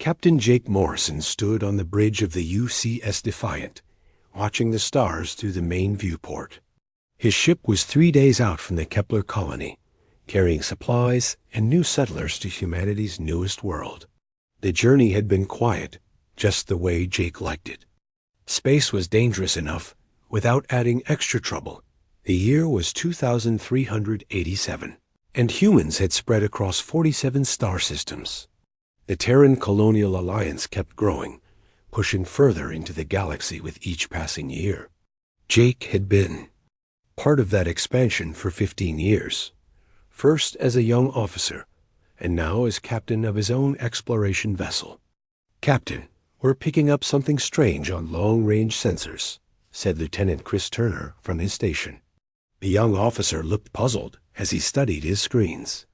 Captain Jake Morrison stood on the bridge of the UCS Defiant, watching the stars through the main viewport. His ship was 3 days out from the Kepler colony, carrying supplies and new settlers to humanity's newest world. The journey had been quiet, just the way Jake liked it. Space was dangerous enough without adding extra trouble. The year was 2387, and humans had spread across 47 star systems. The Terran Colonial Alliance kept growing, pushing further into the galaxy with each passing year. Jake had been part of that expansion for 15 years, first as a young officer, and now as captain of his own exploration vessel. "Captain, we're picking up something strange on long-range sensors," said Lieutenant Chris Turner from his station. The young officer looked puzzled as he studied his screens.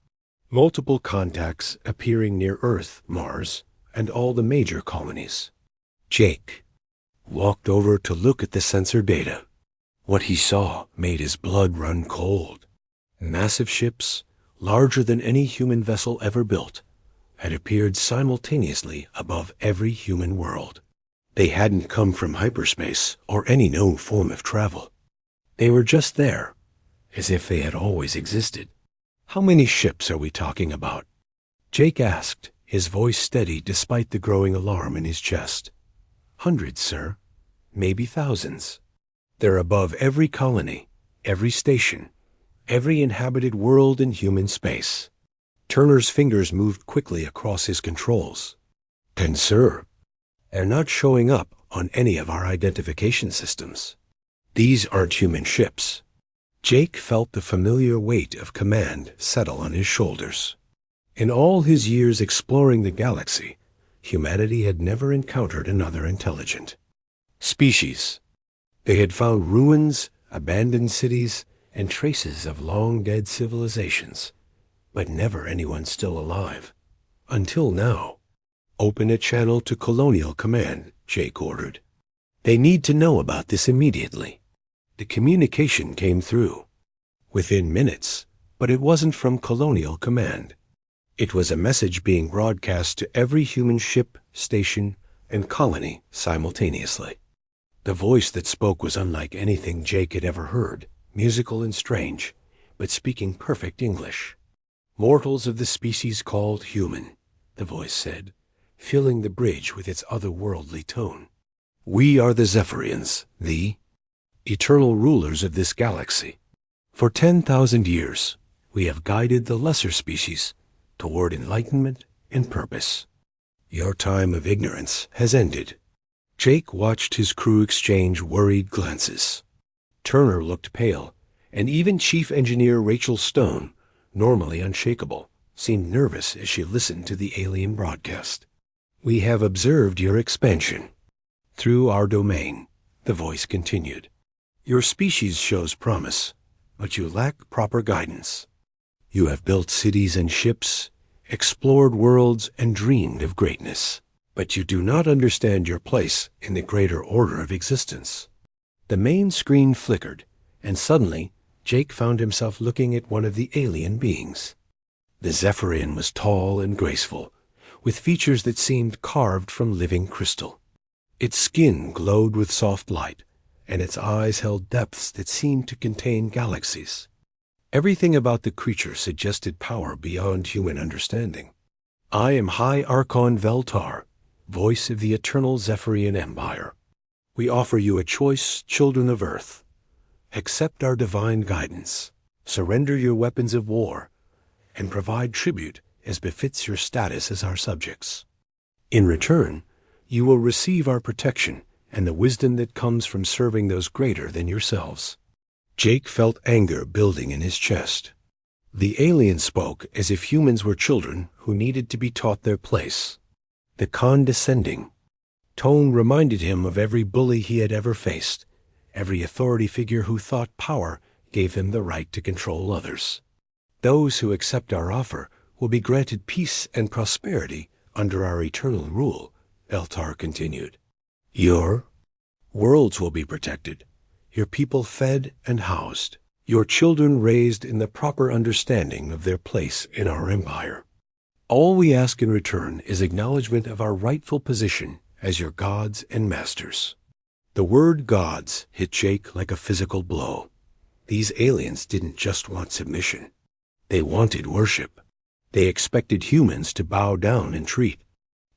Multiple contacts appearing near Earth, Mars, and all the major colonies. Jake walked over to look at the sensor data. What he saw made his blood run cold. Massive ships, larger than any human vessel ever built, had appeared simultaneously above every human world. They hadn't come from hyperspace or any known form of travel. They were just there, as if they had always existed. "How many ships are we talking about?" Jake asked, his voice steady despite the growing alarm in his chest. "Hundreds, sir. Maybe thousands. They're above every colony, every station, every inhabited world in human space." Turner's fingers moved quickly across his controls. "And, sir, they're not showing up on any of our identification systems. These aren't human ships." Jake felt the familiar weight of command settle on his shoulders. In all his years exploring the galaxy, humanity had never encountered another intelligent species. They had found ruins, abandoned cities, and traces of long-dead civilizations, but never anyone still alive. Until now. "Open a channel to Colonial Command," Jake ordered. "They need to know about this immediately." The communication came through within minutes, but it wasn't from Colonial Command. It was a message being broadcast to every human ship, station, and colony simultaneously. The voice that spoke was unlike anything Jake had ever heard, musical and strange, but speaking perfect English. "Mortals of the species called human," the voice said, filling the bridge with its otherworldly tone. "We are the Zephyrians, the eternal rulers of this galaxy. For 10,000 years, we have guided the lesser species toward enlightenment and purpose. Your time of ignorance has ended." Jake watched his crew exchange worried glances. Turner looked pale, and even Chief Engineer Rachel Stone, normally unshakable, seemed nervous as she listened to the alien broadcast. "We have observed your expansion through our domain," the voice continued. "Your species shows promise, but you lack proper guidance. You have built cities and ships, explored worlds, and dreamed of greatness, but you do not understand your place in the greater order of existence." The main screen flickered, and suddenly Jake found himself looking at one of the alien beings. The Zephyrian was tall and graceful, with features that seemed carved from living crystal. Its skin glowed with soft light, and its eyes held depths that seemed to contain galaxies. Everything about the creature suggested power beyond human understanding. "I am High Archon Veltar, voice of the eternal Zephyrian Empire. We offer you a choice, children of Earth. Accept our divine guidance, surrender your weapons of war, and provide tribute as befits your status as our subjects. In return, you will receive our protection and the wisdom that comes from serving those greater than yourselves." Jake felt anger building in his chest. The alien spoke as if humans were children who needed to be taught their place. The condescending tone reminded him of every bully he had ever faced, every authority figure who thought power gave him the right to control others. "Those who accept our offer will be granted peace and prosperity under our eternal rule," Veltar continued. "Your worlds will be protected, your people fed and housed, your children raised in the proper understanding of their place in our empire." All we ask in return is acknowledgement of our rightful position as your gods and masters." The word gods hit Jake like a physical blow. These aliens didn't just want submission. They wanted worship. They expected humans to bow down and treat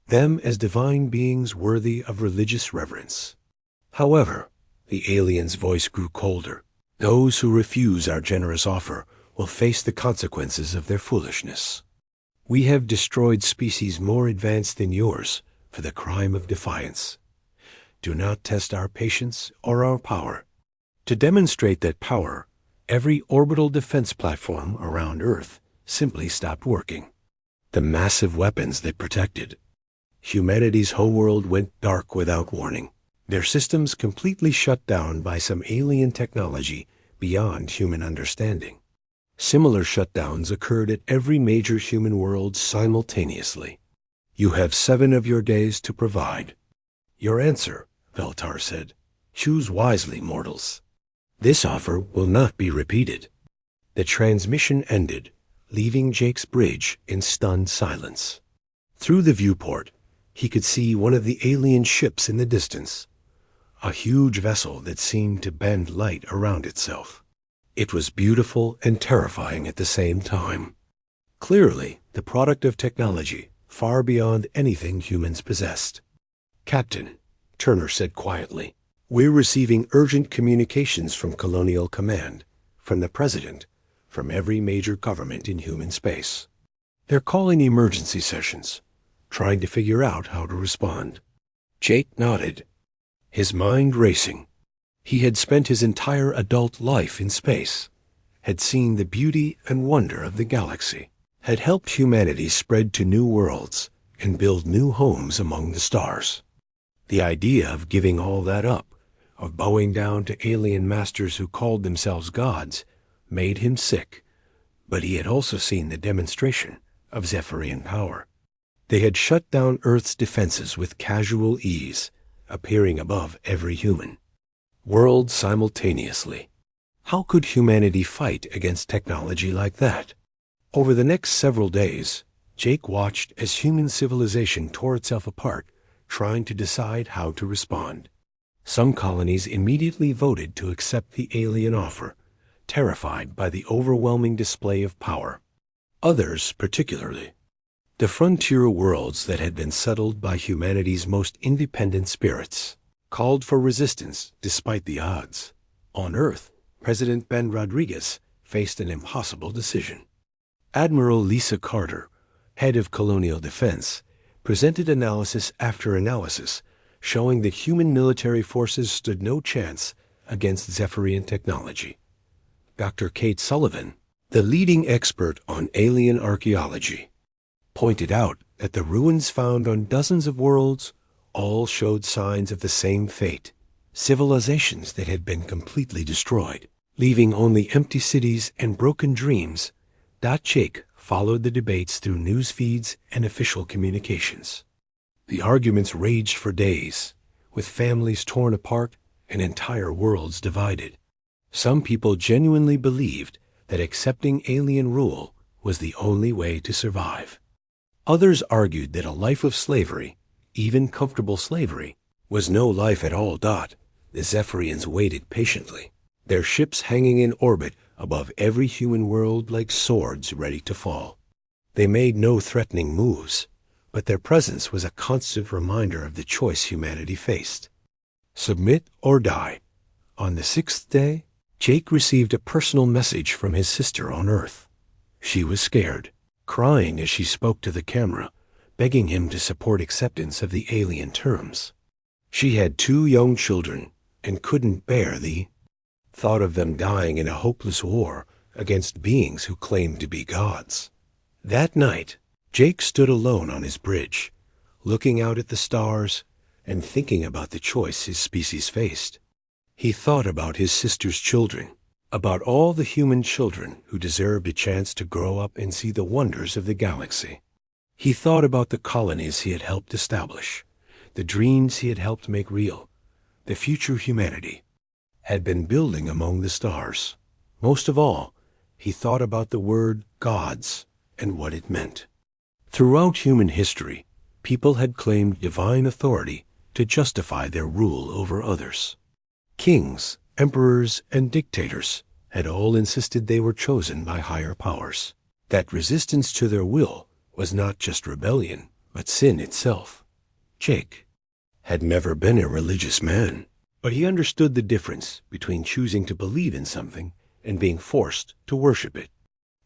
them as divine beings worthy of religious reverence. However, the alien's voice grew colder. "Those who refuse our generous offer will face the consequences of their foolishness. We have destroyed species more advanced than yours for the crime of defiance. Do not test our patience or our power." To demonstrate that power, every orbital defense platform around Earth simply stopped working. The massive weapons that protected humanity's whole world went dark without warning, their systems completely shut down by some alien technology beyond human understanding. Similar shutdowns occurred at every major human world simultaneously. "You have 7 of your days to provide your answer," Veltar said. "Choose wisely, mortals. This offer will not be repeated." The transmission ended, leaving Jake's bridge in stunned silence. Through the viewport, he could see one of the alien ships in the distance, a huge vessel that seemed to bend light around itself. It was beautiful and terrifying at the same time. Clearly, the product of technology far beyond anything humans possessed. "Captain," Turner said quietly, "we're receiving urgent communications from Colonial Command, from the President, from every major government in human space. They're calling emergency sessions, trying to figure out how to respond." Jake nodded, his mind racing. He had spent his entire adult life in space, had seen the beauty and wonder of the galaxy, had helped humanity spread to new worlds and build new homes among the stars. The idea of giving all that up, of bowing down to alien masters who called themselves gods, made him sick, but he had also seen the demonstration of Zephyrian power. They had shut down Earth's defenses with casual ease, appearing above every human world simultaneously. How could humanity fight against technology like that? Over the next several days, Jake watched as human civilization tore itself apart, trying to decide how to respond. Some colonies immediately voted to accept the alien offer, terrified by the overwhelming display of power. Others, particularly the frontier worlds that had been settled by humanity's most independent spirits, called for resistance despite the odds. On Earth, President Ben Rodriguez faced an impossible decision. Admiral Lisa Carter, head of Colonial Defense, presented analysis after analysis showing that human military forces stood no chance against Zephyrian technology. Dr. Kate Sullivan, the leading expert on alien archaeology, pointed out that the ruins found on dozens of worlds all showed signs of the same fate, civilizations that had been completely destroyed, leaving only empty cities and broken dreams. Jake followed the debates through news feeds and official communications. The arguments raged for days, with families torn apart and entire worlds divided. Some people genuinely believed that accepting alien rule was the only way to survive. Others argued that a life of slavery, even comfortable slavery, was no life at all. The Zephyrians waited patiently, their ships hanging in orbit above every human world like swords ready to fall. They made no threatening moves, but their presence was a constant reminder of the choice humanity faced: submit or die. On the 6th day, Jake received a personal message from his sister on Earth. She was scared, crying as she spoke to the camera, begging him to support acceptance of the alien terms. She had 2 young children and couldn't bear the thought of them dying in a hopeless war against beings who claimed to be gods. That night, Jake stood alone on his bridge, looking out at the stars and thinking about the choice his species faced. He thought about his sister's children, about all the human children who deserved a chance to grow up and see the wonders of the galaxy. He thought about the colonies he had helped establish, the dreams he had helped make real, the future humanity had been building among the stars. Most of all, he thought about the word gods and what it meant. Throughout human history, people had claimed divine authority to justify their rule over others. Kings, emperors, and dictators had all insisted they were chosen by higher powers, that resistance to their will was not just rebellion, but sin itself. Jake had never been a religious man, but he understood the difference between choosing to believe in something and being forced to worship it.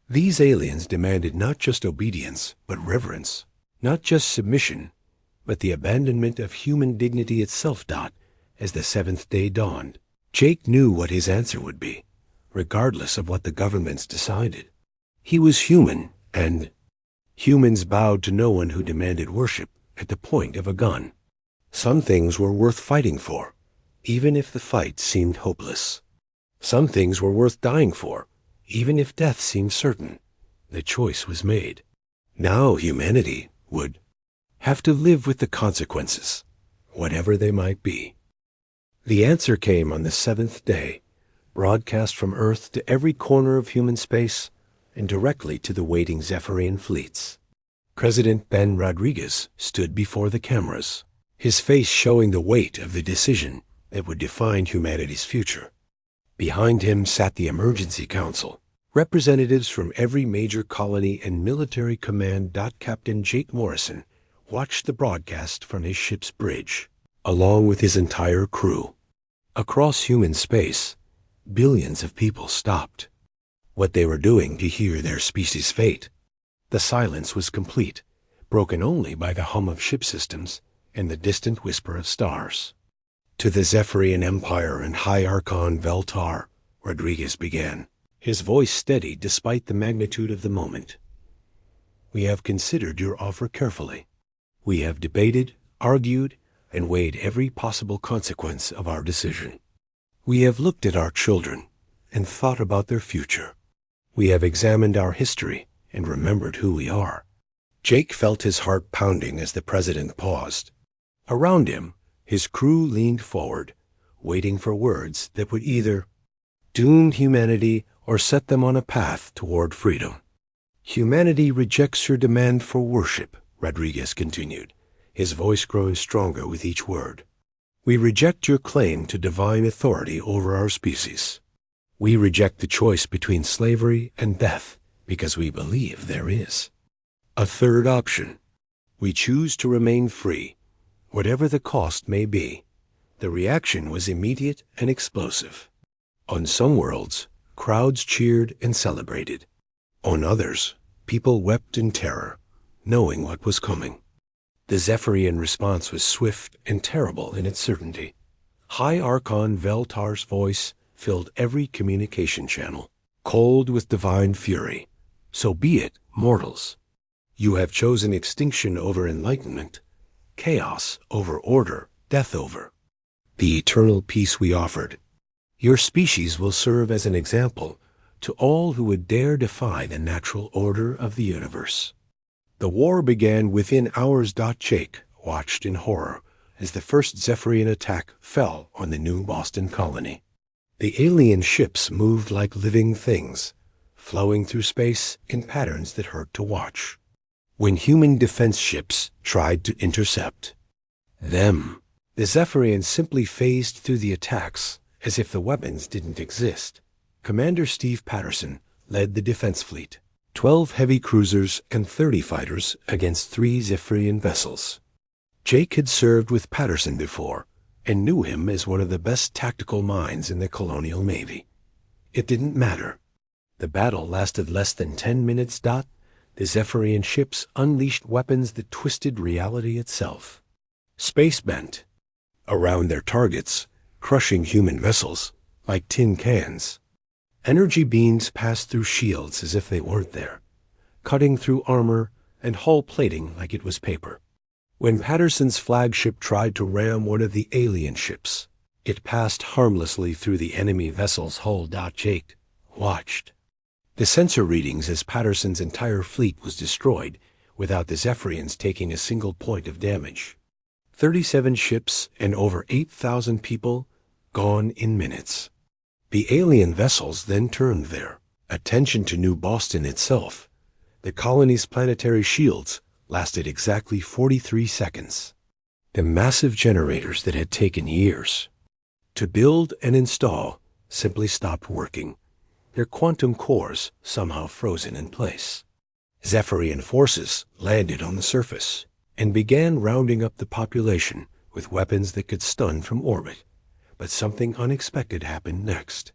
These aliens demanded not just obedience, but reverence, not just submission, but the abandonment of human dignity itself. As the seventh day dawned, Jake knew what his answer would be, regardless of what the governments decided. He was human, and humans bowed to no one who demanded worship at the point of a gun. Some things were worth fighting for, even if the fight seemed hopeless. Some things were worth dying for, even if death seemed certain. The choice was made. Now humanity would have to live with the consequences, whatever they might be. The answer came on the seventh day, broadcast from Earth to every corner of human space and directly to the waiting Zephyrian fleets. President Ben Rodriguez stood before the cameras, his face showing the weight of the decision that would define humanity's future. Behind him sat the Emergency Council, representatives from every major colony and military command. Captain Jake Morrison watched the broadcast from his ship's bridge, along with his entire crew. Across human space, billions of people stopped what they were doing to hear their species' fate. The silence was complete, broken only by the hum of ship systems and the distant whisper of stars. To the Zephyrian Empire and High Archon Veltar, Rodriguez began, his voice steady despite the magnitude of the moment. We have considered your offer carefully. We have debated, argued, and weighed every possible consequence of our decision. We have looked at our children and thought about their future. We have examined our history and remembered who we are. Jake felt his heart pounding as the president paused. Around him, his crew leaned forward, waiting for words that would either doom humanity or set them on a path toward freedom. Humanity rejects your demand for worship, Rodriguez continued, his voice growing stronger with each word. We reject your claim to divine authority over our species. We reject the choice between slavery and death because we believe there is a third option. We choose to remain free, whatever the cost may be. The reaction was immediate and explosive. On some worlds, crowds cheered and celebrated. On others, people wept in terror, knowing what was coming. The Zephyrian response was swift and terrible in its certainty. High Archon Veltar's voice filled every communication channel, cold with divine fury. So be it, mortals. You have chosen extinction over enlightenment, chaos over order, death over the eternal peace we offered. Your species will serve as an example to all who would dare defy the natural order of the universe. The war began within hours. Jake watched in horror as the first Zephyrian attack fell on the new Boston colony. The alien ships moved like living things, flowing through space in patterns that hurt to watch. When human defense ships tried to intercept them, the Zephyrians simply phased through the attacks as if the weapons didn't exist. Commander Steve Patterson led the defense fleet, 12 heavy cruisers and 30 fighters against 3 Zephyrian vessels. Jake had served with Patterson before and knew him as one of the best tactical minds in the colonial navy. It didn't matter. The battle lasted less than 10 minutes. The Zephyrian ships unleashed weapons that twisted reality itself. Space bent around their targets, crushing human vessels like tin cans. Energy beams passed through shields as if they weren't there, cutting through armor and hull plating like it was paper. When Patterson's flagship tried to ram one of the alien ships, it passed harmlessly through the enemy vessel's hull. Jake watched the sensor readings as Patterson's entire fleet was destroyed without the Zephyrians taking a single point of damage. 37 ships and over 8,000 people gone in minutes. The alien vessels then turned their attention to New Boston itself. The colony's planetary shields lasted exactly 43 seconds. The massive generators that had taken years to build and install simply stopped working, their quantum cores somehow frozen in place. Zephyrian forces landed on the surface and began rounding up the population with weapons that could stun from orbit. But something unexpected happened next.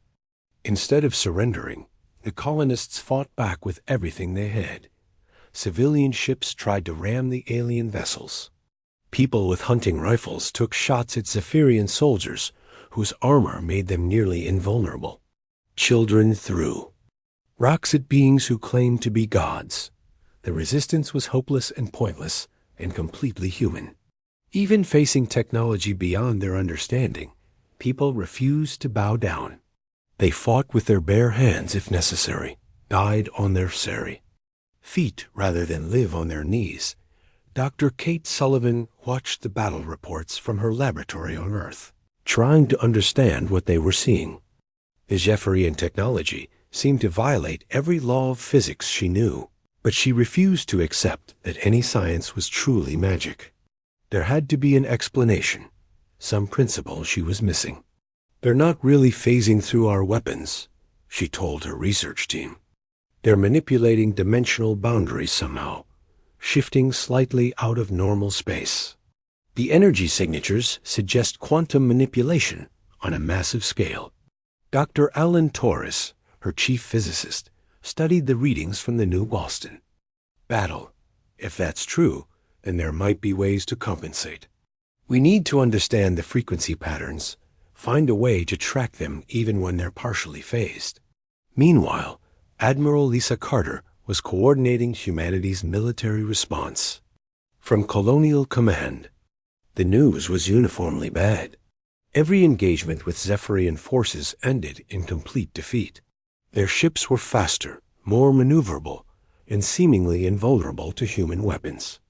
Instead of surrendering, the colonists fought back with everything they had. Civilian ships tried to ram the alien vessels. People with hunting rifles took shots at Zephyrian soldiers whose armor made them nearly invulnerable. Children threw rocks at beings who claimed to be gods. The resistance was hopeless and pointless and completely human. Even facing technology beyond their understanding, people refused to bow down. They fought with their bare hands if necessary, died on their feet rather than live on their knees. Dr. Kate Sullivan watched the battle reports from her laboratory on Earth, trying to understand what they were seeing. The Zephyrian technology seemed to violate every law of physics she knew, but she refused to accept that any science was truly magic. There had to be an explanation, some principle she was missing. "They're not really phasing through our weapons," she told her research team. "They're manipulating dimensional boundaries somehow, shifting slightly out of normal space. The energy signatures suggest quantum manipulation on a massive scale." Dr. Alan Torres, her chief physicist, studied the readings from the New Boston battle. "If that's true, then there might be ways to compensate. We need to understand the frequency patterns, find a way to track them even when they're partially phased." Meanwhile, Admiral Lisa Carter was coordinating humanity's military response. From Colonial Command, the news was uniformly bad. Every engagement with Zephyrian forces ended in complete defeat. Their ships were faster, more maneuverable, and seemingly invulnerable to human weapons.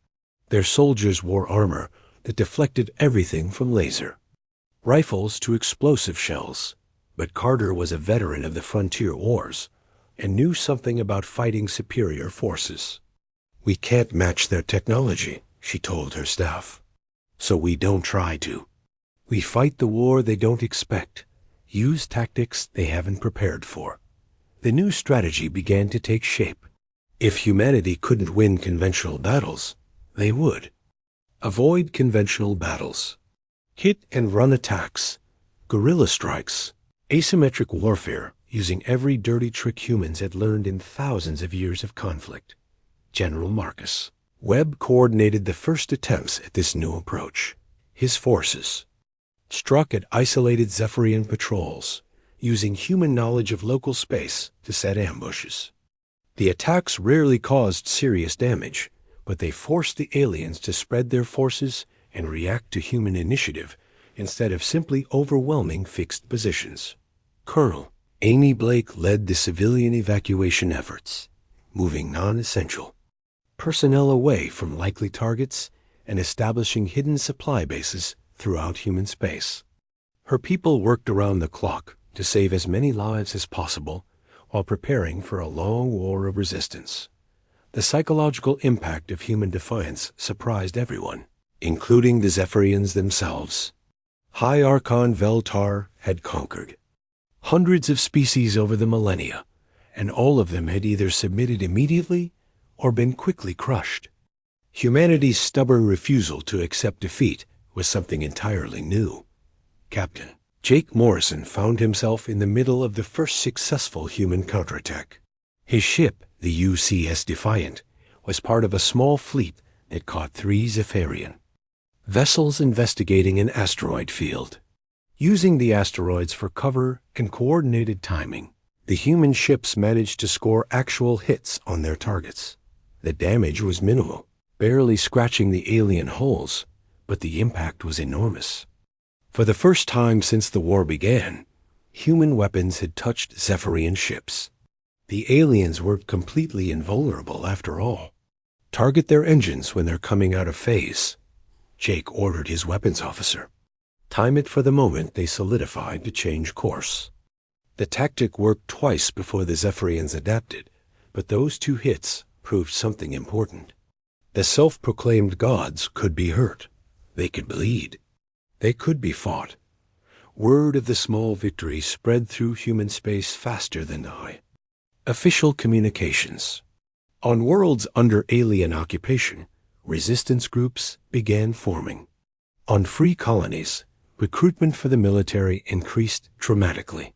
Their soldiers wore armor that deflected everything from laser rifles to explosive shells. But Carter was a veteran of the frontier wars and knew something about fighting superior forces. "We can't match their technology," she told her staff. "So we don't try to. We fight the war they don't expect, use tactics they haven't prepared for." The new strategy began to take shape. If humanity couldn't win conventional battles, they would avoid conventional battles. Hit and run attacks, guerrilla strikes, asymmetric warfare using every dirty trick humans had learned in thousands of years of conflict. General Marcus Webb coordinated the first attempts at this new approach. His forces struck at isolated Zephyrian patrols, using human knowledge of local space to set ambushes. The attacks rarely caused serious damage, but they forced the aliens to spread their forces and react to human initiative instead of simply overwhelming fixed positions. Colonel Amy Blake led the civilian evacuation efforts, moving non-essential personnel away from likely targets and establishing hidden supply bases throughout human space. Her people worked around the clock to save as many lives as possible while preparing for a long war of resistance. The psychological impact of human defiance surprised everyone, including the Zephyrians themselves. High Archon Veltar had conquered hundreds of species over the millennia, and all of them had either submitted immediately or been quickly crushed. Humanity's stubborn refusal to accept defeat was something entirely new. Captain Jake Morrison found himself in the middle of the first successful human counterattack. His ship, the UCS Defiant, was part of a small fleet that caught 3 Zephyrian vessels investigating an asteroid field. Using the asteroids for cover and coordinated timing, the human ships managed to score actual hits on their targets. The damage was minimal, barely scratching the alien hulls, but the impact was enormous. For the first time since the war began, human weapons had touched Zephyrian ships. The aliens were completely invulnerable after all. "Target their engines when they're coming out of phase," Jake ordered his weapons officer. "Time it for the moment they solidified to change course." The tactic worked twice before the Zephyrians adapted, but those 2 hits proved something important. The self-proclaimed gods could be hurt. They could bleed. They could be fought. Word of the small victory spread through human space faster than the eye. Official communications. On worlds under alien occupation, resistance groups began forming. On free colonies, recruitment for the military increased dramatically.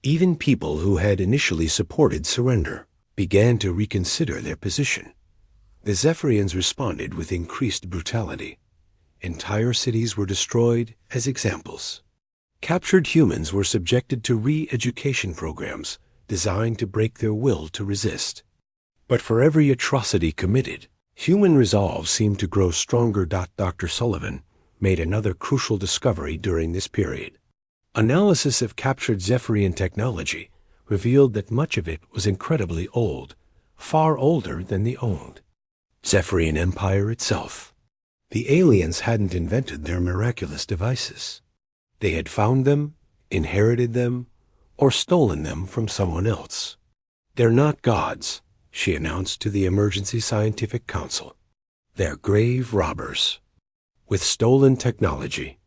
Even people who had initially supported surrender began to reconsider their position. The Zephyrians responded with increased brutality. Entire cities were destroyed as examples. Captured humans were subjected to re-education programs designed to break their will to resist. But for every atrocity committed, human resolve seemed to grow stronger. Dr. Sullivan made another crucial discovery during this period. Analysis of captured Zephyrian technology revealed that much of it was incredibly old, far older than the owned Zephyrian Empire itself. The aliens hadn't invented their miraculous devices. They had found them, inherited them, or stolen them from someone else. They're not gods, she announced to the Emergency Scientific Council. They're grave robbers. With stolen technology.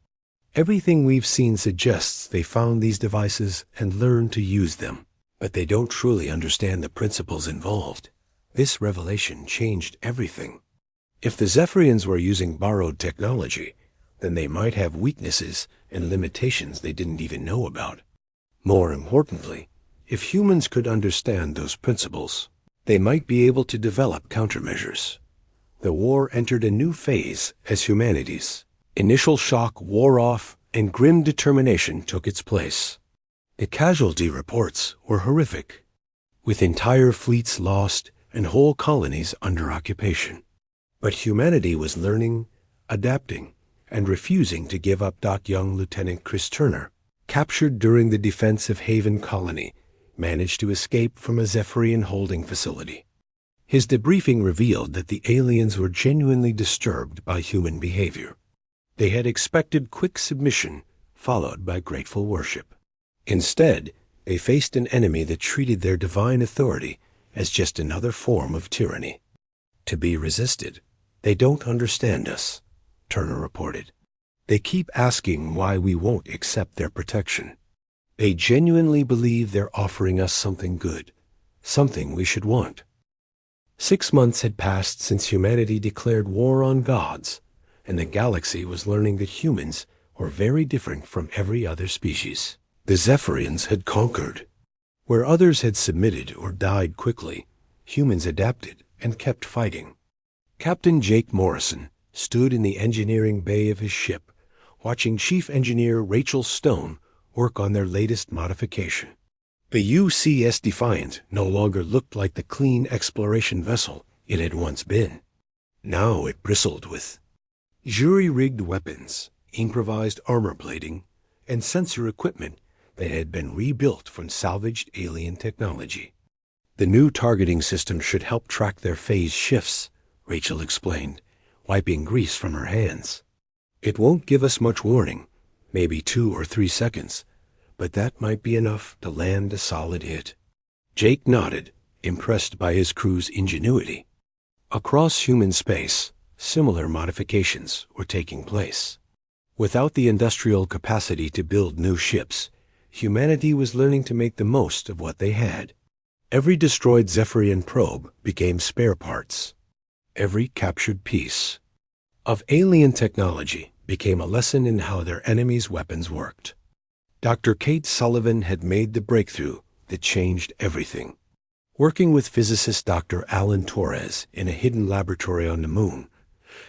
Everything we've seen suggests they found these devices and learned to use them. But they don't truly understand the principles involved. This revelation changed everything. If the Zephyrians were using borrowed technology, then they might have weaknesses and limitations they didn't even know about. More importantly, if humans could understand those principles, they might be able to develop countermeasures. The war entered a new phase as humanity's initial shock wore off and grim determination took its place. The casualty reports were horrific, with entire fleets lost and whole colonies under occupation. But humanity was learning, adapting, and refusing to give up. Young Lieutenant Chris Turner, captured during the defense of Haven Colony, managed to escape from a Zephyrian holding facility. His debriefing revealed that the aliens were genuinely disturbed by human behavior. They had expected quick submission, followed by grateful worship. Instead, they faced an enemy that treated their divine authority as just another form of tyranny. To be resisted. They don't understand us, Turner reported. They keep asking why we won't accept their protection. They genuinely believe they're offering us something good, something we should want. 6 months had passed since humanity declared war on gods, and the galaxy was learning that humans were very different from every other species. The Zephyrians had conquered. Where others had submitted or died quickly, humans adapted and kept fighting. Captain Jake Morrison stood in the engineering bay of his ship, watching Chief Engineer Rachel Stone work on their latest modification. The UCS Defiant no longer looked like the clean exploration vessel it had once been. Now it bristled with jury-rigged weapons, improvised armor plating, and sensor equipment that had been rebuilt from salvaged alien technology. The new targeting system should help track their phase shifts, Rachel explained, wiping grease from her hands. It won't give us much warning, maybe 2 or 3 seconds, but that might be enough to land a solid hit. Jake nodded, impressed by his crew's ingenuity. Across human space, similar modifications were taking place. Without the industrial capacity to build new ships, humanity was learning to make the most of what they had. Every destroyed Zephyrian probe became spare parts. Every captured piece of alien technology became a lesson in how their enemies' weapons worked. Dr. Kate Sullivan had made the breakthrough that changed everything. Working with physicist Dr. Alan Torres in a hidden laboratory on the moon,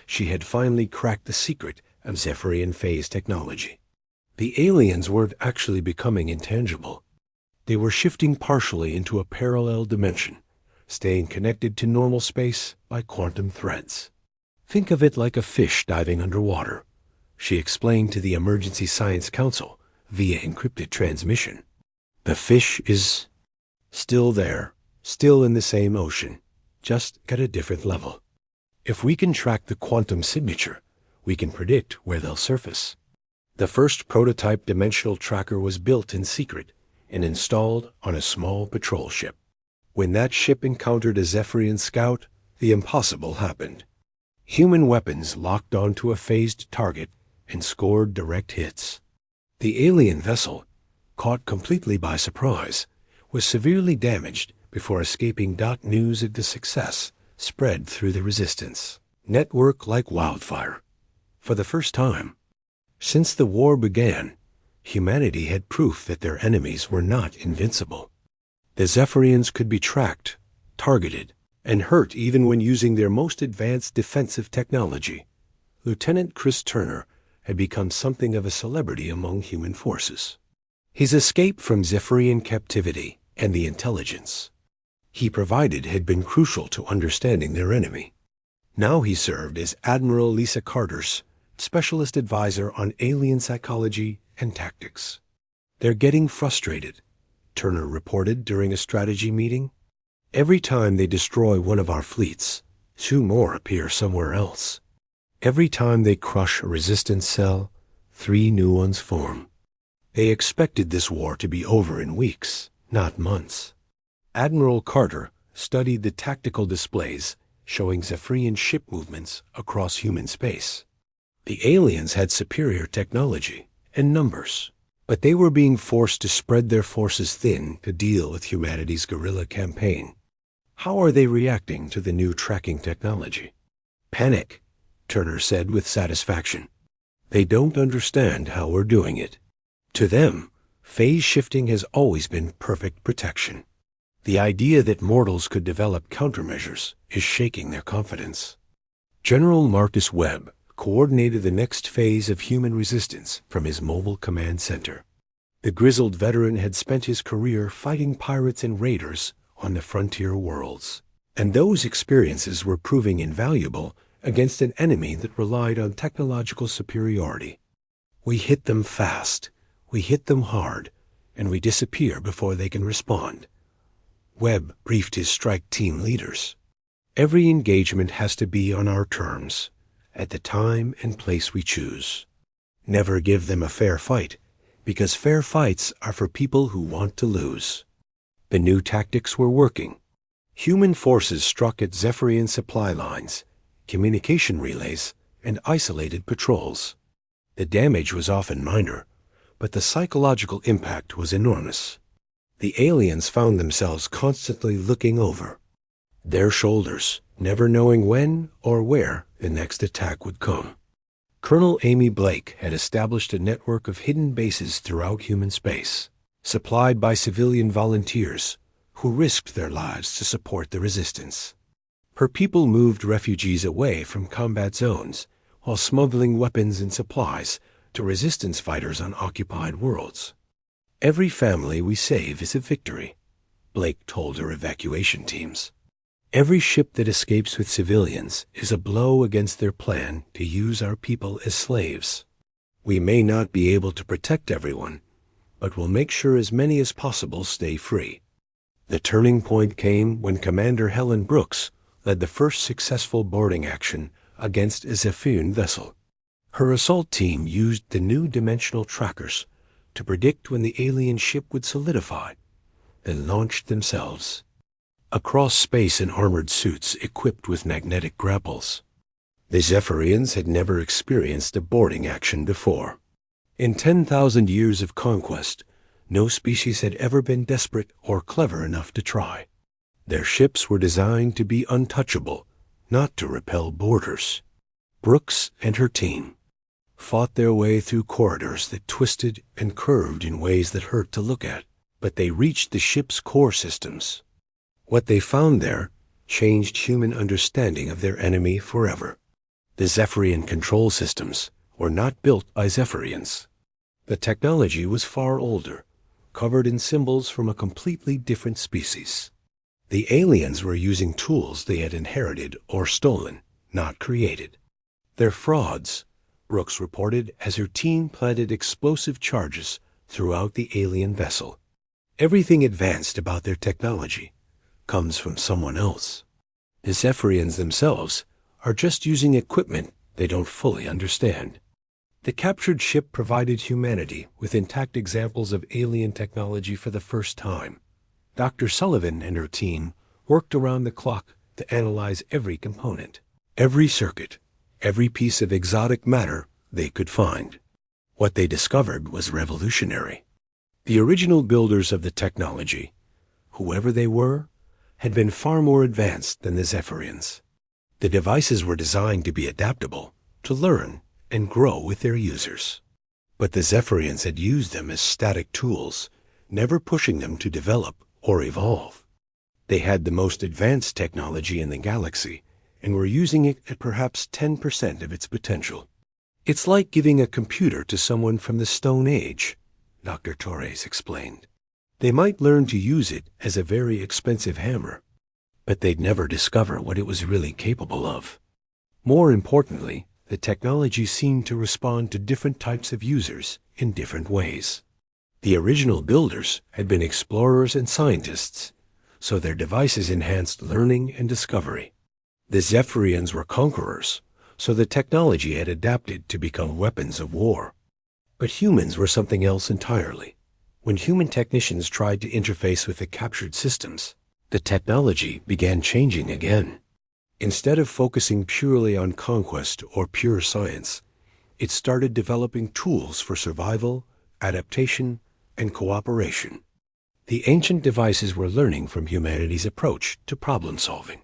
she had finally cracked the secret of Zephyrian phase technology. The aliens weren't actually becoming intangible. They were shifting partially into a parallel dimension, staying connected to normal space by quantum threads. Think of it like a fish diving underwater, she explained to the Emergency Science Council via encrypted transmission. The fish is still there, still in the same ocean, just at a different level. If we can track the quantum signature, we can predict where they'll surface. The first prototype dimensional tracker was built in secret and installed on a small patrol ship. When that ship encountered a Zephyrian scout, the impossible happened. Human weapons locked onto a phased target and scored direct hits. The alien vessel, caught completely by surprise, was severely damaged before escaping. News of the success spread through the resistance network like wildfire. For the first time since the war began, humanity had proof that their enemies were not invincible. The Zephyrians could be tracked, targeted, and hurt even when using their most advanced defensive technology. Lieutenant Chris Turner had become something of a celebrity among human forces. His escape from Zephyrian captivity and the intelligence he provided had been crucial to understanding their enemy. Now he served as Admiral Lisa Carter's specialist advisor on alien psychology and tactics. "They're getting frustrated," Turner reported during a strategy meeting. "Every time they destroy one of our fleets, 2 more appear somewhere else. Every time they crush a resistance cell, 3 new ones form. They expected this war to be over in weeks, not months." Admiral Carter studied the tactical displays showing Zephyrian ship movements across human space. The aliens had superior technology and numbers, but they were being forced to spread their forces thin to deal with humanity's guerrilla campaign. "How are they reacting to the new tracking technology?" "Panic," Turner said with satisfaction. "They don't understand how we're doing it. To them, phase shifting has always been perfect protection. The idea that mortals could develop countermeasures is shaking their confidence." General Marcus Webb coordinated the next phase of human resistance from his mobile command center. The grizzled veteran had spent his career fighting pirates and raiders on the frontier worlds, and those experiences were proving invaluable against an enemy that relied on technological superiority. "We hit them fast, we hit them hard, and we disappear before they can respond," Webb briefed his strike team leaders. "Every engagement has to be on our terms, at the time and place we choose. Never give them a fair fight, because fair fights are for people who want to lose." The new tactics were working. Human forces struck at Zephyrian supply lines, communication relays, and isolated patrols. The damage was often minor, but the psychological impact was enormous. The aliens found themselves constantly looking over their shoulders, never knowing when or where the next attack would come. Colonel Amy Blake had established a network of hidden bases throughout human space, supplied by civilian volunteers who risked their lives to support the resistance. Her people moved refugees away from combat zones while smuggling weapons and supplies to resistance fighters on occupied worlds. "Every family we save is a victory," Blake told her evacuation teams. "Every ship that escapes with civilians is a blow against their plan to use our people as slaves. We may not be able to protect everyone, but we'll make sure as many as possible stay free." The turning point came when Commander Helen Brooks led the first successful boarding action against a Zephyrian vessel. Her assault team used the new dimensional trackers to predict when the alien ship would solidify, then launched themselves across space in armored suits equipped with magnetic grapples. The Zephyrians had never experienced a boarding action before. In 10,000 years of conquest, no species had ever been desperate or clever enough to try. Their ships were designed to be untouchable, not to repel boarders. Brooks and her team fought their way through corridors that twisted and curved in ways that hurt to look at, but they reached the ship's core systems. What they found there changed human understanding of their enemy forever. The Zephyrian control systems were not built by Zephyrians. The technology was far older, covered in symbols from a completely different species. The aliens were using tools they had inherited or stolen, not created. "They're frauds," Brooks reported as her team planted explosive charges throughout the alien vessel. "Everything advanced about their technology comes from someone else. The Zephyrians themselves are just using equipment they don't fully understand." The captured ship provided humanity with intact examples of alien technology for the first time. Dr. Sullivan and her team worked around the clock to analyze every component. every circuit, every piece of exotic matter they could find. What they discovered was revolutionary. The original builders of the technology, whoever they were, had been far more advanced than the Zephyrians. The devices were designed to be adaptable, to learn and grow with their users. But the Zephyrians had used them as static tools, never pushing them to develop or evolve. They had the most advanced technology in the galaxy and were using it at perhaps 10% of its potential. It's like giving a computer to someone from the Stone Age, Dr. Torres explained. They might learn to use it as a very expensive hammer, but they'd never discover what it was really capable of. More importantly, the technology seemed to respond to different types of users in different ways. The original builders had been explorers and scientists, so their devices enhanced learning and discovery. The Zephyrians were conquerors, so the technology had adapted to become weapons of war. But humans were something else entirely. When human technicians tried to interface with the captured systems, the technology began changing again. Instead of focusing purely on conquest or pure science, it started developing tools for survival, adaptation, and cooperation. The ancient devices were learning from humanity's approach to problem-solving.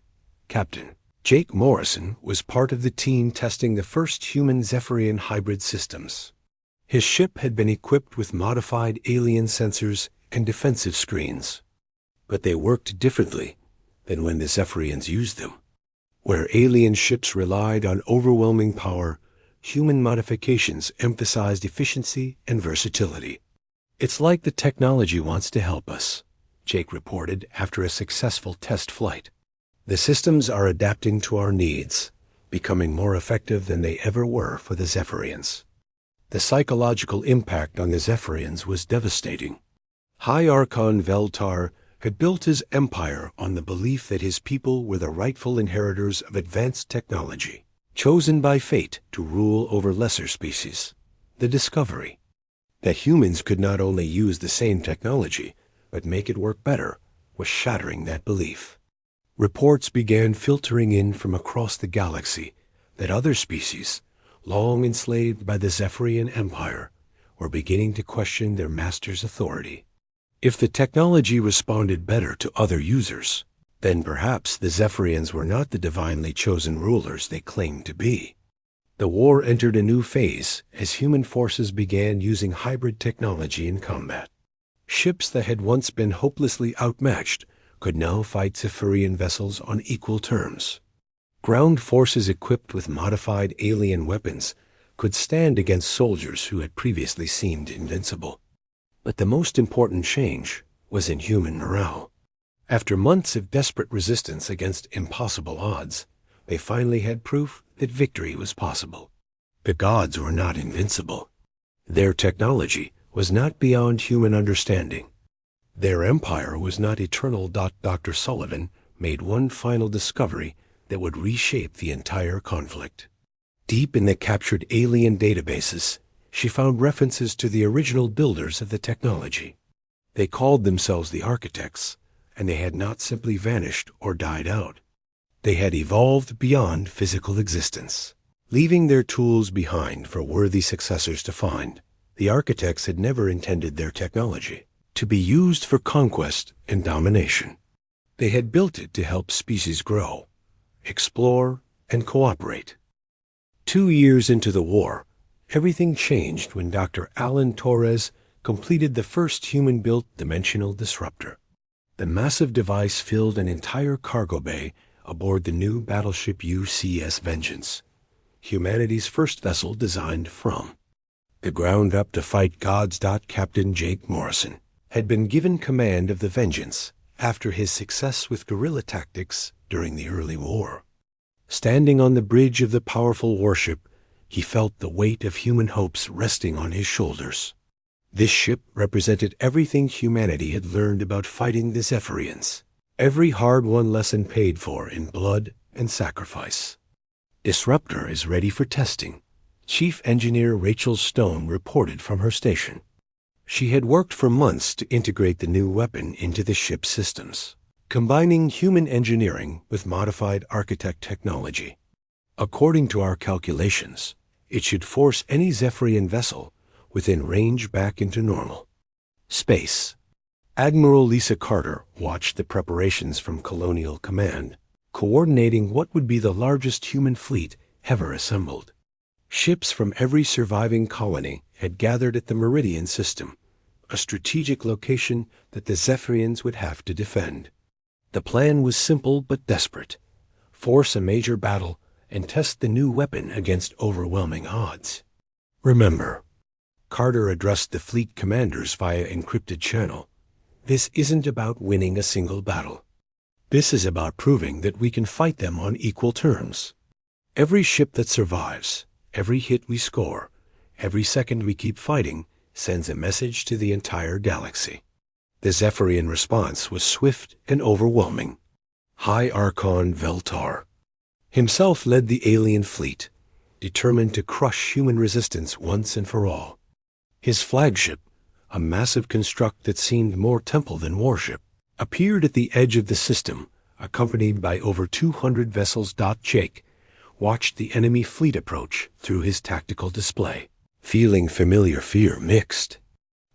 Captain Jake Morrison was part of the team testing the first human Zephyrian hybrid systems. His ship had been equipped with modified alien sensors and defensive screens. But they worked differently than when the Zephyrians used them. Where alien ships relied on overwhelming power, human modifications emphasized efficiency and versatility. "It's like the technology wants to help us," Jake reported after a successful test flight. "The systems are adapting to our needs, becoming more effective than they ever were for the Zephyrians." The psychological impact on the Zephyrians was devastating. High Archon Veltar had built his empire on the belief that his people were the rightful inheritors of advanced technology, chosen by fate to rule over lesser species. The discovery that humans could not only use the same technology, but make it work better, was shattering that belief. Reports began filtering in from across the galaxy that other species, long enslaved by the Zephyrian Empire, were beginning to question their master's authority. If the technology responded better to other users, then perhaps the Zephyrians were not the divinely chosen rulers they claimed to be. The war entered a new phase as human forces began using hybrid technology in combat. Ships that had once been hopelessly outmatched could now fight Zephyrian vessels on equal terms. Ground forces equipped with modified alien weapons could stand against soldiers who had previously seemed invincible. But the most important change was in human morale. After months of desperate resistance against impossible odds, they finally had proof that victory was possible. The gods were not invincible. Their technology was not beyond human understanding. Their empire was not eternal. Dr. Sullivan made one final discovery that would reshape the entire conflict. Deep in the captured alien databases, she found references to the original builders of the technology. They called themselves the architects, and they had not simply vanished or died out. They had evolved beyond physical existence, leaving their tools behind for worthy successors to find. The architects had never intended their technology to be used for conquest and domination. They had built it to help species grow, explore, and cooperate. 2 years into the war, everything changed when Dr. Alan Torres completed the first human-built dimensional disruptor. The massive device filled an entire cargo bay aboard the new battleship UCS Vengeance, humanity's first vessel designed from the ground up to fight gods. Captain Jake Morrison had been given command of the Vengeance after his success with guerrilla tactics during the early war. Standing on the bridge of the powerful warship, he felt the weight of human hopes resting on his shoulders. This ship represented everything humanity had learned about fighting the Zephyrians, every hard-won lesson paid for in blood and sacrifice. "Disruptor is ready for testing," Chief Engineer Rachel Stone reported from her station. She had worked for months to integrate the new weapon into the ship's systems, combining human engineering with modified architect technology. According to our calculations, it should force any Zephyrian vessel within range back into normal. Space. Admiral Lisa Carter watched the preparations from Colonial Command, coordinating what would be the largest human fleet ever assembled. Ships from every surviving colony had gathered at the Meridian System, a strategic location that the Zephyrians would have to defend. The plan was simple but desperate: force a major battle and test the new weapon against overwhelming odds. Remember, Carter addressed the fleet commanders via encrypted channel. This isn't about winning a single battle. This is about proving that we can fight them on equal terms. Every ship that survives, every hit we score, every second we keep fighting, sends a message to the entire galaxy. The Zephyrian response was swift and overwhelming. High Archon Veltar himself led the alien fleet, determined to crush human resistance once and for all. His flagship, a massive construct that seemed more temple than warship, appeared at the edge of the system, accompanied by over 200 vessels. Jake watched the enemy fleet approach through his tactical display, feeling familiar fear mixed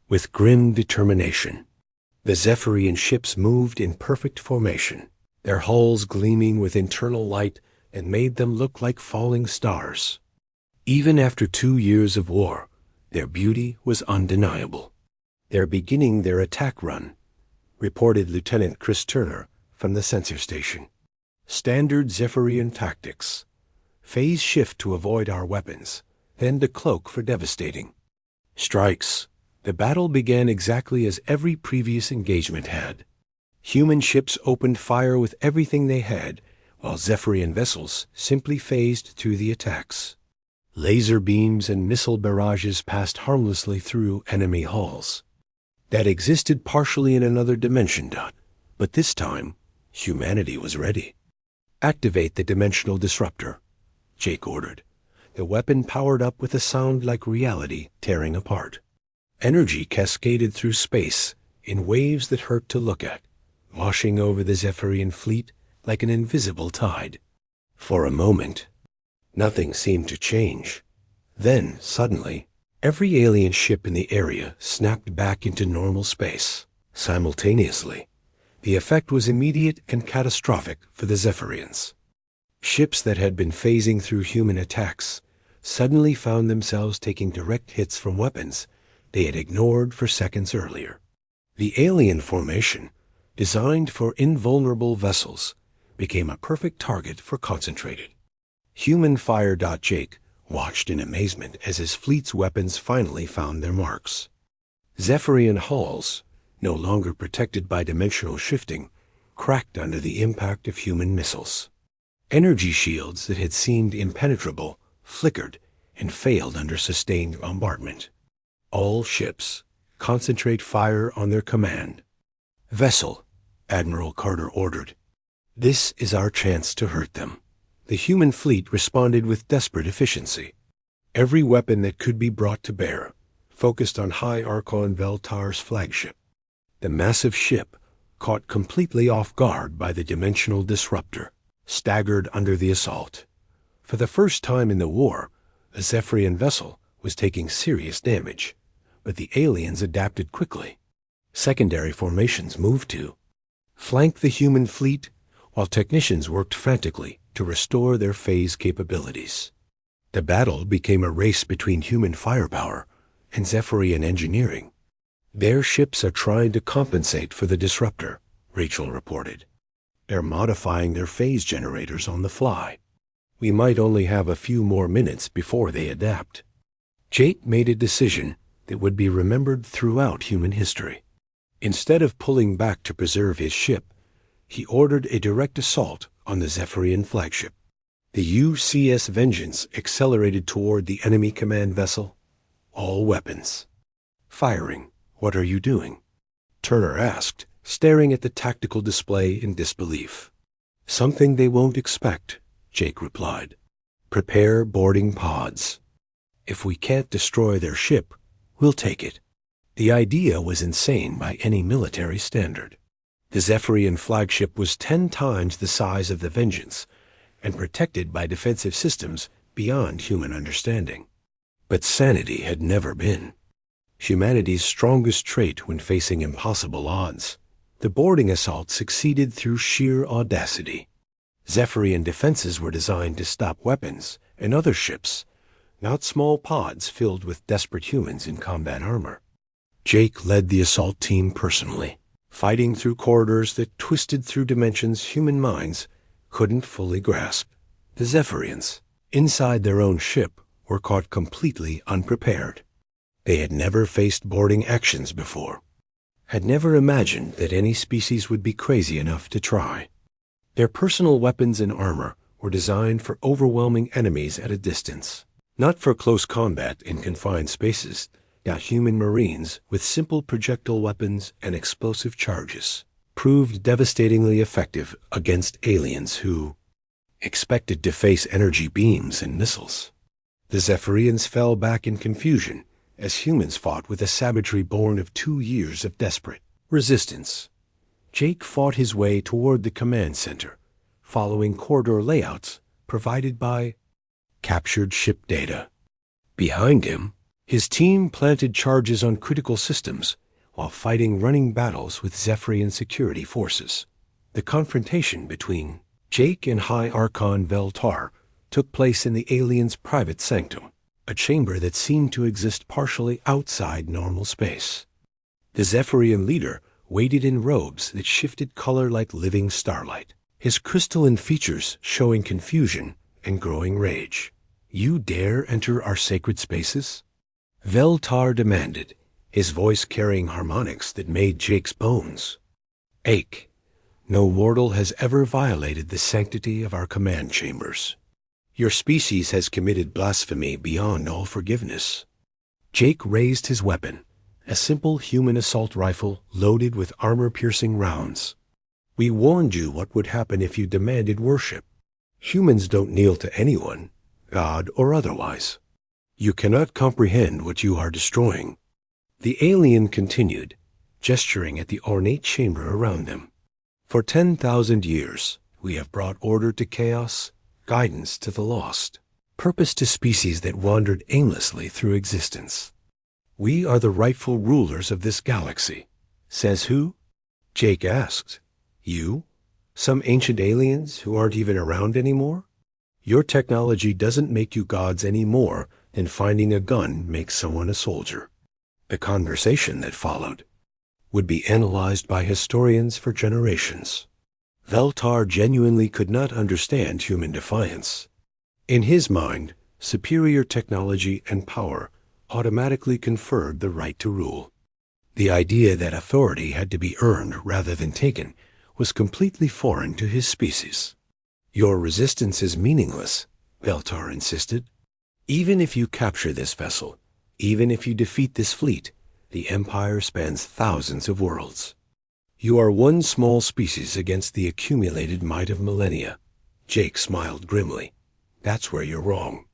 with grim determination. The Zephyrian ships moved in perfect formation, their hulls gleaming with internal light and made them look like falling stars. Even after 2 years of war, their beauty was undeniable. "They're beginning their attack run," reported Lieutenant Chris Turner from the sensor station. "Standard Zephyrian tactics. Phase shift to avoid our weapons, then to cloak for devastating strikes." The battle began exactly as every previous engagement had. Human ships opened fire with everything they had, while Zephyrian vessels simply phased through the attacks. Laser beams and missile barrages passed harmlessly through enemy hulls that existed partially in another dimension. But this time, humanity was ready. "Activate the dimensional disruptor," Jake ordered. The weapon powered up with a sound like reality tearing apart. Energy cascaded through space in waves that hurt to look at, washing over the Zephyrian fleet like an invisible tide. For a moment, nothing seemed to change. Then, suddenly, every alien ship in the area snapped back into normal space. Simultaneously, the effect was immediate and catastrophic for the Zephyrians. Ships that had been phasing through human attacks suddenly found themselves taking direct hits from weapons they had ignored for seconds earlier. The alien formation, designed for invulnerable vessels, became a perfect target for concentrated human fire. Jake watched in amazement as his fleet's weapons finally found their marks. Zephyrian hulls, no longer protected by dimensional shifting, cracked under the impact of human missiles. Energy shields that had seemed impenetrable flickered and failed under sustained bombardment. "All ships, concentrate fire on their command." "Vessel," Admiral Carter ordered. "This is our chance to hurt them." The human fleet responded with desperate efficiency. Every weapon that could be brought to bear focused on High Archon Veltar's flagship. The massive ship, caught completely off guard by the dimensional disruptor, staggered under the assault. For the first time in the war, a Zephyrian vessel was taking serious damage, but the aliens adapted quickly. Secondary formations moved to flank the human fleet, while technicians worked frantically to restore their phase capabilities. The battle became a race between human firepower and Zephyrian engineering. "Their ships are trying to compensate for the disruptor," Rachel reported. "They're modifying their phase generators on the fly. We might only have a few more minutes before they adapt." Jake made a decision that would be remembered throughout human history. Instead of pulling back to preserve his ship, he ordered a direct assault on the Zephyrian flagship. The UCS Vengeance accelerated toward the enemy command vessel. All weapons. "Firing. What are you doing?" Turner asked, staring at the tactical display in disbelief. "Something they won't expect," Jake replied. "Prepare boarding pods. If we can't destroy their ship, we'll take it." The idea was insane by any military standard. The Zephyrian flagship was 10 times the size of the Vengeance, and protected by defensive systems beyond human understanding. But sanity had never been humanity's strongest trait when facing impossible odds. The boarding assault succeeded through sheer audacity. Zephyrian defenses were designed to stop weapons and other ships, not small pods filled with desperate humans in combat armor. Jake led the assault team personally, fighting through corridors that twisted through dimensions human minds couldn't fully grasp. The Zephyrians, inside their own ship, were caught completely unprepared. They had never faced boarding actions before, had never imagined that any species would be crazy enough to try. Their personal weapons and armor were designed for overwhelming enemies at a distance, not for close combat in confined spaces. Human Marines with simple projectile weapons and explosive charges proved devastatingly effective against aliens who expected to face energy beams and missiles. The Zephyrians fell back in confusion as humans fought with a savagery born of 2 years of desperate resistance. Jake fought his way toward the command center, following corridor layouts provided by captured ship data. Behind him, his team planted charges on critical systems while fighting running battles with Zephyrian security forces. The confrontation between Jake and High Archon Veltar took place in the alien's private sanctum, a chamber that seemed to exist partially outside normal space. The Zephyrian leader waited in robes that shifted color like living starlight, his crystalline features showing confusion and growing rage. "You dare enter our sacred spaces?" Veltar demanded, his voice carrying harmonics that made Jake's bones ache. "No mortal has ever violated the sanctity of our command chambers. Your species has committed blasphemy beyond all forgiveness." Jake raised his weapon, a simple human assault rifle loaded with armor-piercing rounds. "We warned you what would happen if you demanded worship. Humans don't kneel to anyone, God or otherwise. You cannot comprehend what you are destroying." The alien continued, gesturing at the ornate chamber around them. "For 10,000 years, we have brought order to chaos, guidance to the lost, purpose to species that wandered aimlessly through existence. We are the rightful rulers of this galaxy." "Says who?" Jake asked. "You? Some ancient aliens who aren't even around anymore? Your technology doesn't make you gods any more than finding a gun makes someone a soldier." The conversation that followed would be analyzed by historians for generations. Veltar genuinely could not understand human defiance. In his mind, superior technology and power automatically conferred the right to rule. The idea that authority had to be earned rather than taken was completely foreign to his species. "Your resistance is meaningless," Veltar insisted. "Even if you capture this vessel, even if you defeat this fleet, the Empire spans thousands of worlds. You are one small species against the accumulated might of millennia." Jake smiled grimly. "That's where you're wrong.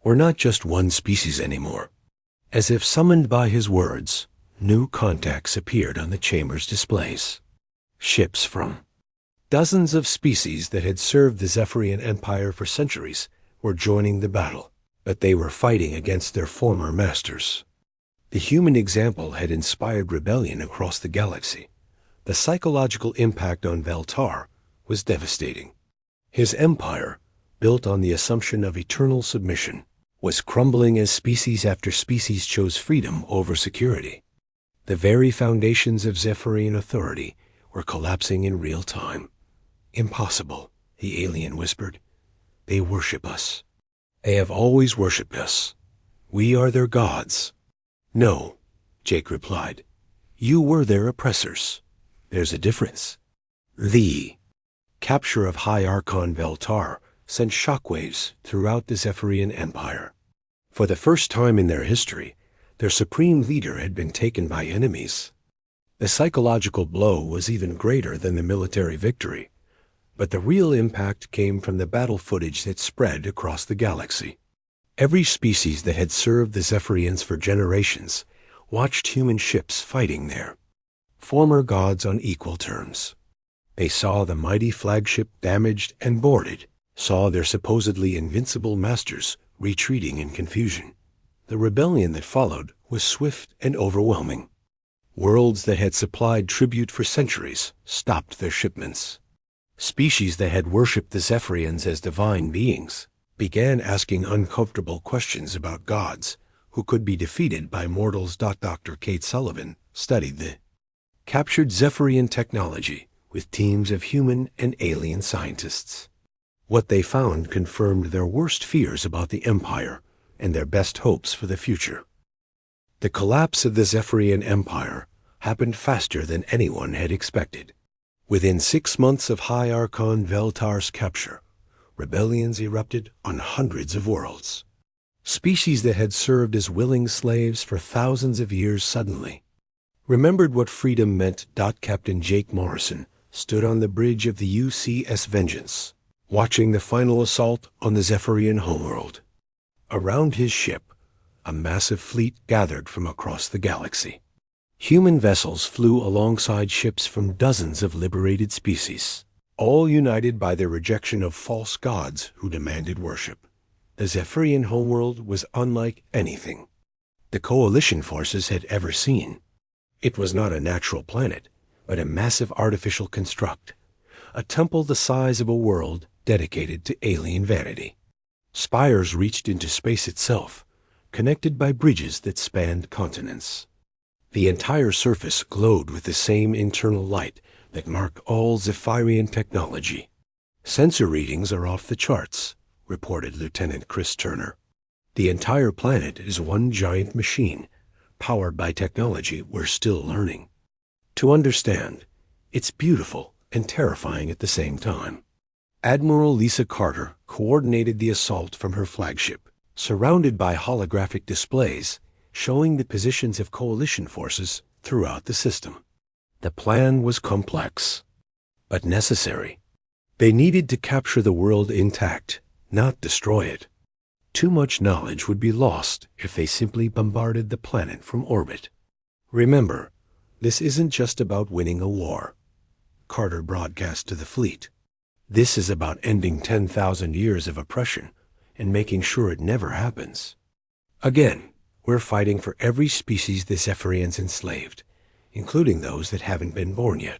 We're not just one species anymore." As if summoned by his words, new contacts appeared on the chamber's displays. Ships from dozens of species that had served the Zephyrian Empire for centuries were joining the battle, but they were fighting against their former masters. The human example had inspired rebellion across the galaxy. The psychological impact on Veltar was devastating. His empire, built on the assumption of eternal submission, was crumbling as species after species chose freedom over security. The very foundations of Zephyrian authority were collapsing in real time. "Impossible," the alien whispered. "They worship us. They have always worshipped us. We are their gods." "No," Jake replied. "You were their oppressors. There's a difference." The capture of High Archon Veltar sent shockwaves throughout the Zephyrian Empire. For the first time in their history, their supreme leader had been taken by enemies. The psychological blow was even greater than the military victory, but the real impact came from the battle footage that spread across the galaxy. Every species that had served the Zephyrians for generations watched human ships fighting there, former gods on equal terms. They saw the mighty flagship damaged and boarded, saw their supposedly invincible masters retreating in confusion. The rebellion that followed was swift and overwhelming. Worlds that had supplied tribute for centuries stopped their shipments. Species that had worshipped the Zephyrians as divine beings began asking uncomfortable questions about gods who could be defeated by mortals. Dr. Kate Sullivan studied the captured Zephyrian technology with teams of human and alien scientists. What they found confirmed their worst fears about the Empire and their best hopes for the future. The collapse of the Zephyrian Empire happened faster than anyone had expected. Within 6 months of High Archon Veltar's capture, rebellions erupted on hundreds of worlds. Species that had served as willing slaves for thousands of years suddenly remembered what freedom meant. Captain Jake Morrison stood on the bridge of the UCS Vengeance, watching the final assault on the Zephyrian homeworld. Around his ship, a massive fleet gathered from across the galaxy. Human vessels flew alongside ships from dozens of liberated species, all united by their rejection of false gods who demanded worship. The Zephyrian homeworld was unlike anything the Coalition forces had ever seen. It was not a natural planet, but a massive artificial construct, a temple the size of a world dedicated to alien vanity. Spires reached into space itself, connected by bridges that spanned continents. The entire surface glowed with the same internal light that marked all Zephyrian technology. "Sensor readings are off the charts," reported Lieutenant Chris Turner. "The entire planet is one giant machine, powered by technology we're still learning to understand. It's beautiful and terrifying at the same time." Admiral Lisa Carter coordinated the assault from her flagship, surrounded by holographic displays showing the positions of Coalition forces throughout the system. The plan was complex, but necessary. They needed to capture the world intact, not destroy it. Too much knowledge would be lost if they simply bombarded the planet from orbit. "Remember, this isn't just about winning a war," Carter broadcast to the fleet. "This is about ending 10,000 years of oppression and making sure it never happens. Again, we're fighting for every species the Zephyrians enslaved, including those that haven't been born yet."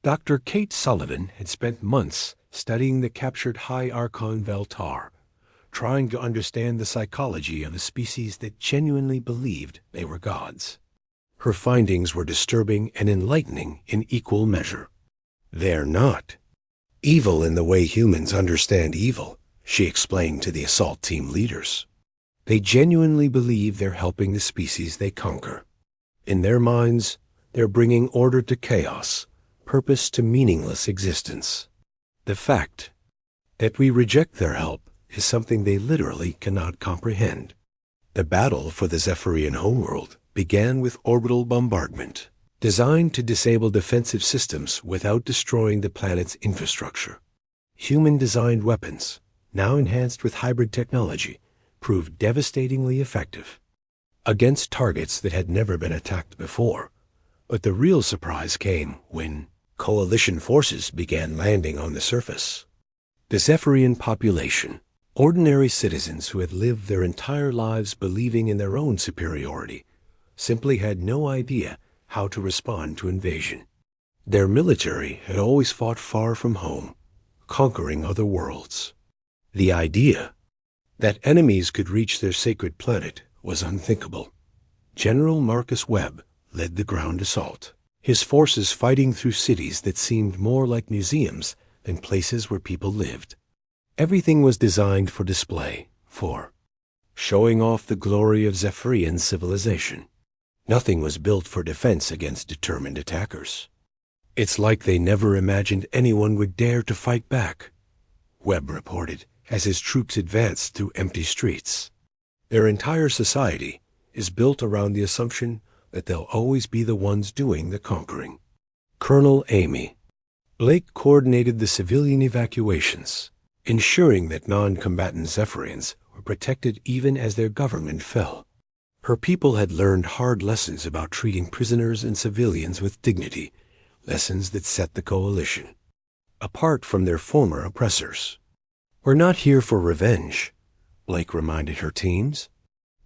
Dr. Kate Sullivan had spent months studying the captured High Archon Veltar, trying to understand the psychology of a species that genuinely believed they were gods. Her findings were disturbing and enlightening in equal measure. "They're not evil in the way humans understand evil," she explained to the assault team leaders. "They genuinely believe they're helping the species they conquer. In their minds, they're bringing order to chaos, purpose to meaningless existence. The fact that we reject their help is something they literally cannot comprehend." The battle for the Zephyrian homeworld began with orbital bombardment, designed to disable defensive systems without destroying the planet's infrastructure. Human-designed weapons, now enhanced with hybrid technology, proved devastatingly effective against targets that had never been attacked before. But the real surprise came when Coalition forces began landing on the surface. The Zephyrian population, ordinary citizens who had lived their entire lives believing in their own superiority, simply had no idea how to respond to invasion. Their military had always fought far from home, conquering other worlds. The idea that enemies could reach their sacred planet was unthinkable. General Marcus Webb led the ground assault, his forces fighting through cities that seemed more like museums than places where people lived. Everything was designed for display, for showing off the glory of Zephyrian civilization. Nothing was built for defense against determined attackers. "It's like they never imagined anyone would dare to fight back," Webb reported as his troops advanced through empty streets. "Their entire society is built around the assumption that they'll always be the ones doing the conquering." Colonel Amy Blake coordinated the civilian evacuations, ensuring that non-combatant Zephyrians were protected even as their government fell. Her people had learned hard lessons about treating prisoners and civilians with dignity, lessons that set the Coalition apart from their former oppressors. "We're not here for revenge," Blake reminded her teams.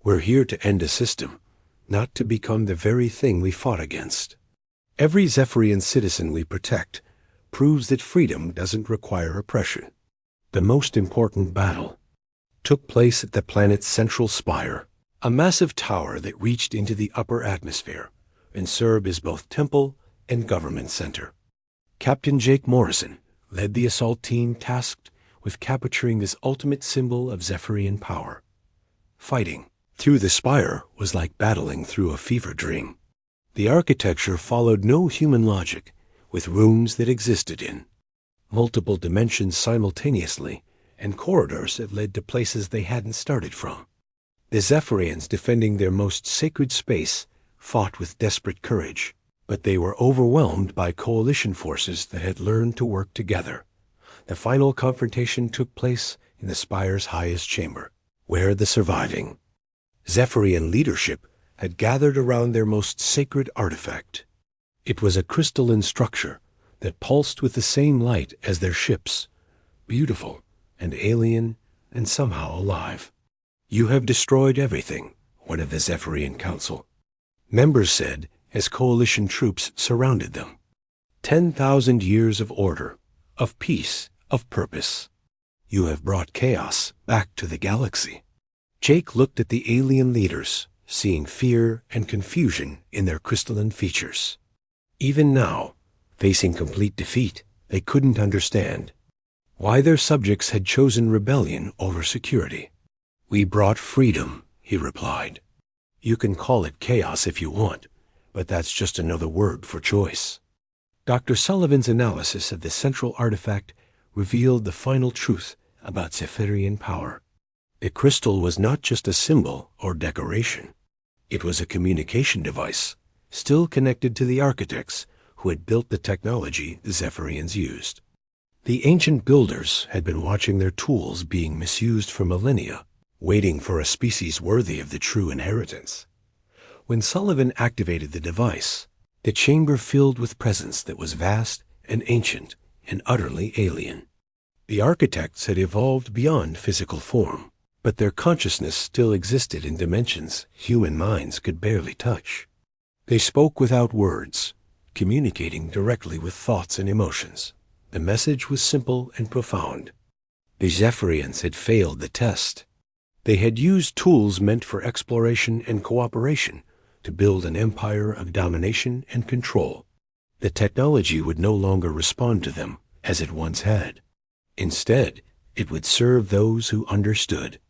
"We're here to end a system, not to become the very thing we fought against. Every Zephyrian citizen we protect proves that freedom doesn't require oppression." The most important battle took place at the planet's central spire, a massive tower that reached into the upper atmosphere and served as both temple and government center. Captain Jake Morrison led the assault team tasked with capturing this ultimate symbol of Zephyrian power. Fighting through the spire was like battling through a fever dream. The architecture followed no human logic, with rooms that existed in multiple dimensions simultaneously and corridors that led to places they hadn't started from. The Zephyrians, defending their most sacred space, fought with desperate courage, but they were overwhelmed by coalition forces that had learned to work together. The final confrontation took place in the spire's highest chamber, where the surviving Zephyrian leadership had gathered around their most sacred artifact. It was a crystalline structure that pulsed with the same light as their ships, beautiful and alien and somehow alive. "You have destroyed everything," one of the Zephyrian Council members said as coalition troops surrounded them. 10,000 years of order, of peace, of purpose. You have brought chaos back to the galaxy." Jake looked at the alien leaders, seeing fear and confusion in their crystalline features. Even now, facing complete defeat, they couldn't understand why their subjects had chosen rebellion over security. "We brought freedom," he replied. "You can call it chaos if you want, but that's just another word for choice." Dr. Sullivan's analysis of the central artifact revealed the final truth about Zephyrian power. The crystal was not just a symbol or decoration. It was a communication device, still connected to the architects who had built the technology the Zephyrians used. The ancient builders had been watching their tools being misused for millennia, waiting for a species worthy of the true inheritance. When Sullivan activated the device, the chamber filled with presence that was vast and ancient and utterly alien. The architects had evolved beyond physical form, but their consciousness still existed in dimensions human minds could barely touch. They spoke without words, communicating directly with thoughts and emotions. The message was simple and profound. The Zephyrians had failed the test. They had used tools meant for exploration and cooperation to build an empire of domination and control. The technology would no longer respond to them as it once had. Instead, it would serve those who understood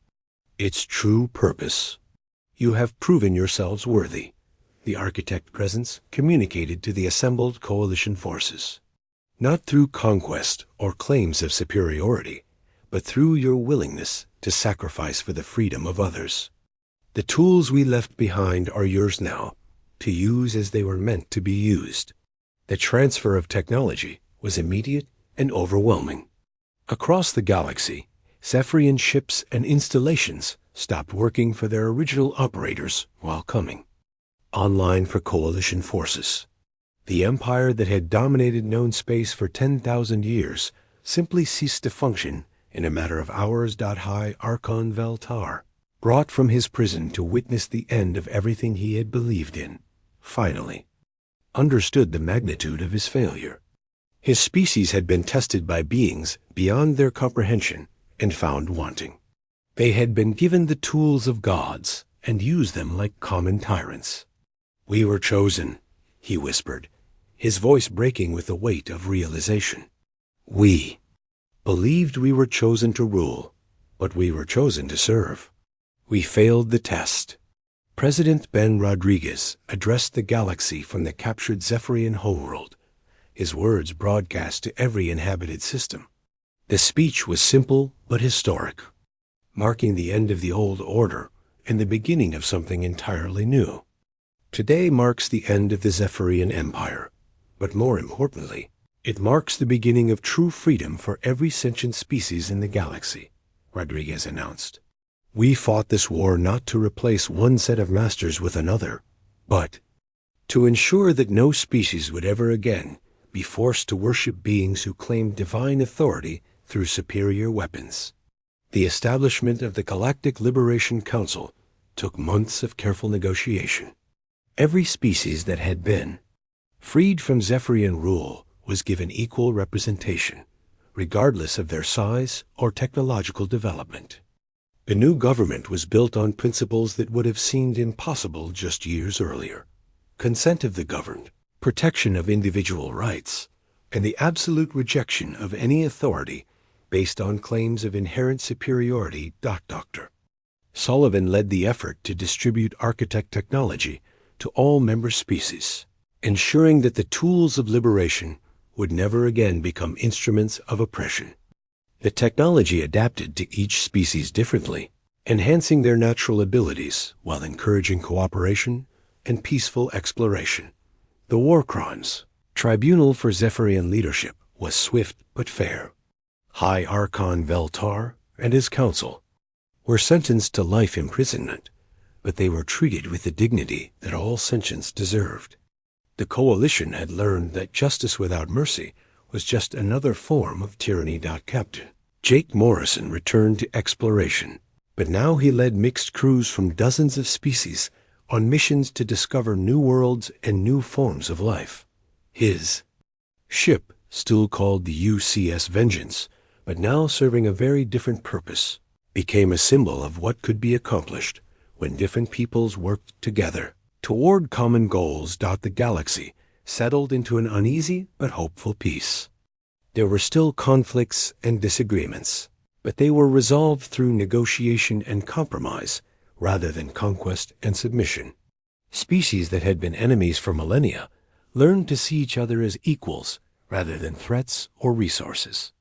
its true purpose. "You have proven yourselves worthy," the architect presence communicated to the assembled coalition forces. "Not through conquest or claims of superiority, but through your willingness to sacrifice for the freedom of others. The tools we left behind are yours now, to use as they were meant to be used." The transfer of technology was immediate and overwhelming. Across the galaxy, Zephyrian ships and installations stopped working for their original operators while coming online for coalition forces. The empire that had dominated known space for 10,000 years simply ceased to function in a matter of hours. High Archon Veltar, brought from his prison to witness the end of everything he had believed in, finally understood the magnitude of his failure. His species had been tested by beings beyond their comprehension and found wanting. They had been given the tools of gods and used them like common tyrants. "We were chosen," he whispered, his voice breaking with the weight of realization. "We believed we were chosen to rule, but we were chosen to serve. We failed the test." President Ben Rodriguez addressed the galaxy from the captured Zephyrian homeworld, his words broadcast to every inhabited system. The speech was simple but historic, marking the end of the old order and the beginning of something entirely new. Today marks the end of the Zephyrian Empire, but more importantly, it marks the beginning of true freedom for every sentient species in the galaxy, Rodriguez announced. "We fought this war not to replace one set of masters with another, but to ensure that no species would ever again be forced to worship beings who claimed divine authority through superior weapons." The establishment of the Galactic Liberation Council took months of careful negotiation. Every species that had been freed from Zephyrian rule was given equal representation, regardless of their size or technological development. The new government was built on principles that would have seemed impossible just years earlier: consent of the governed, protection of individual rights, and the absolute rejection of any authority based on claims of inherent superiority. Dr. Sullivan led the effort to distribute architect technology to all member species, ensuring that the tools of liberation would never again become instruments of oppression. The technology adapted to each species differently, enhancing their natural abilities while encouraging cooperation and peaceful exploration. The War Crimes Tribunal for Zephyrian leadership was swift but fair. High Archon Veltar and his council were sentenced to life imprisonment, but they were treated with the dignity that all sentience deserved. The Coalition had learned that justice without mercy was just another form of tyranny. Captain Jake Morrison returned to exploration, but now he led mixed crews from dozens of species on missions to discover new worlds and new forms of life. His ship, still called the UCS Vengeance, but now serving a very different purpose, became a symbol of what could be accomplished when different peoples worked together toward common goals. The galaxy settled into an uneasy but hopeful peace. There were still conflicts and disagreements, but they were resolved through negotiation and compromise rather than conquest and submission. Species that had been enemies for millennia learned to see each other as equals rather than threats or resources.